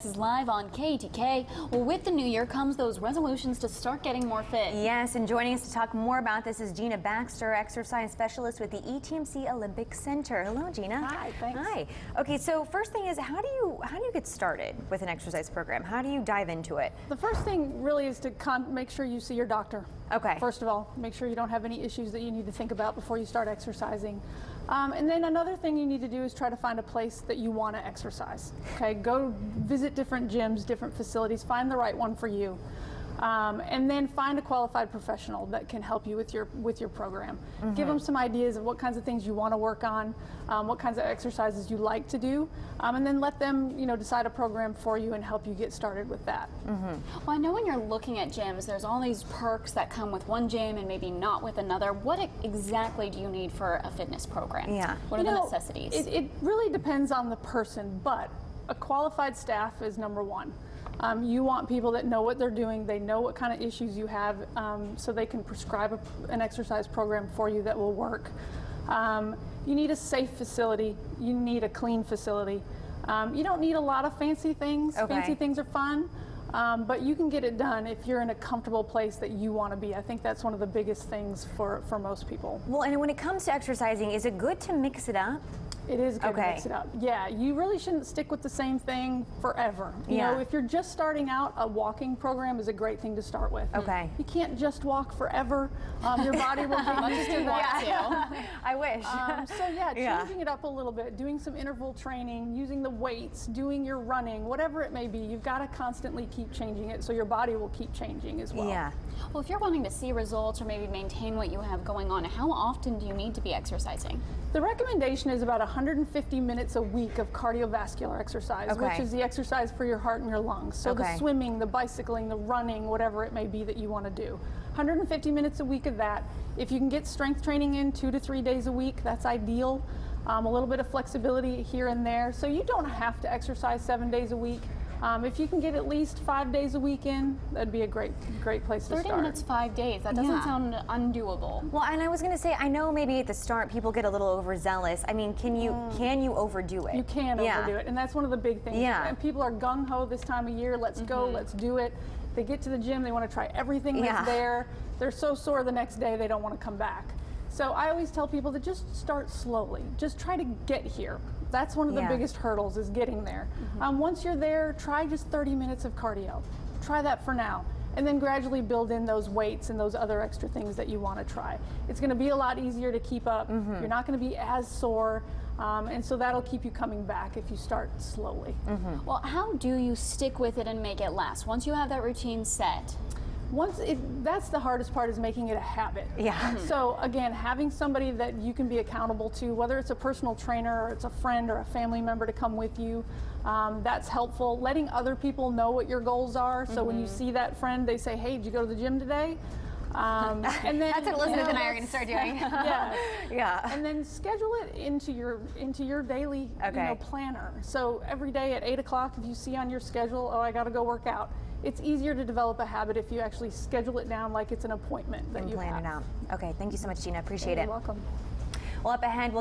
This is live on KETK. Well, with the new year comes those resolutions to start getting more fit. Yes, and joining us to talk more about this is Gina Baxter, exercise specialist with the ETMC Olympic Center. Hello, Gina. Hi, thanks. Hi. Okay, so first thing is, how do you get started with an exercise program? How do you dive into it? The first thing really is to make sure you see your doctor. Okay. First of all, make sure you don't have any issues that you need to think about before you start exercising. And then another thing you need to do is try to find a place that you want to exercise. Okay, go visit different gyms, different facilities, find the right one for you. And then find a qualified professional that can help you with your program. Mm-hmm. Give them some ideas of what kinds of things you want to work on, what kinds of exercises you like to do, and then let them, decide a program for you and help you get started with that. Mm-hmm. Well, I know when you're looking at gyms, there's all these perks that come with one gym and maybe not with another. What exactly do you need for a fitness program? Yeah. What are the necessities? It really depends on the person, but a qualified staff is number one. You want people that know what they're doing, they know what kind of issues you have, so they can prescribe an exercise program for you that will work. You need a safe facility, you need a clean facility. You don't need a lot of fancy things. Okay. Fancy things are fun, but you can get it done if you're in a comfortable place that you want to be. I think that's one of the biggest things for most people. Well, and when it comes to exercising, is it good to mix it up? It is good to Okay. mix it up. Yeah, you really shouldn't stick with the same thing forever. You know, if you're just starting out, a walking program is a great thing to start with. Okay. You can't just walk forever. Your body will get used to that. I wish. So changing it up a little bit, doing some interval training, using the weights, doing your running, whatever it may be, you've got to constantly keep changing it so your body will keep changing as well. Yeah. Well, if you're wanting to see results or maybe maintain what you have going on, how often do you need to be exercising? The recommendation is about 150 minutes a week of cardiovascular exercise, Okay. which is the exercise for your heart and your lungs. So Okay. the swimming, the bicycling, the running, whatever it may be that you want to do. 150 minutes a week of that. If you can get strength training in 2 to 3 days a week, that's ideal. A little bit of flexibility here and there. So you don't have to exercise 7 days a week. If you can get at least 5 days a week in, that'd be a great place to 30 start. minutes, 5 days. That doesn't sound undoable. Well, and I was going to say, I know maybe at the start people get a little overzealous. I mean, can you overdo it? You can overdo it, and that's one of the big things. Yeah. And people are gung-ho this time of year. Let's go, let's do it. They get to the gym, they want to try everything that's there. They're so sore the next day they don't want to come back. So I always tell people to just start slowly. Just try to get here. That's one of the biggest hurdles, is getting there. Once you're there, try just 30 minutes of cardio. Try that for now. And then gradually build in those weights and those other extra things that you want to try. It's going to be a lot easier to keep up. You're not going to be as sore. And so that'll keep you coming back if you start slowly. Well, how do you stick with it and make it last? Once you have that routine set? That's the hardest part, is making it a habit. Yeah. So again, having somebody that you can be accountable to, whether it's a personal trainer or it's a friend or a family member to come with you, that's helpful. Letting other people know what your goals are. So when you see that friend, they say, "Hey, did you go to the gym today?" And then That's what Elizabeth and I are going to start doing. Yeah. And then schedule it into your daily planner. So every day at 8 o'clock, if you see on your schedule, "Oh, I got to go work out," it's easier to develop a habit if you actually schedule it down like it's an appointment that you plan have. it out. Okay, thank you so much, Gina. Appreciate it. You're welcome. Well, up ahead, we'll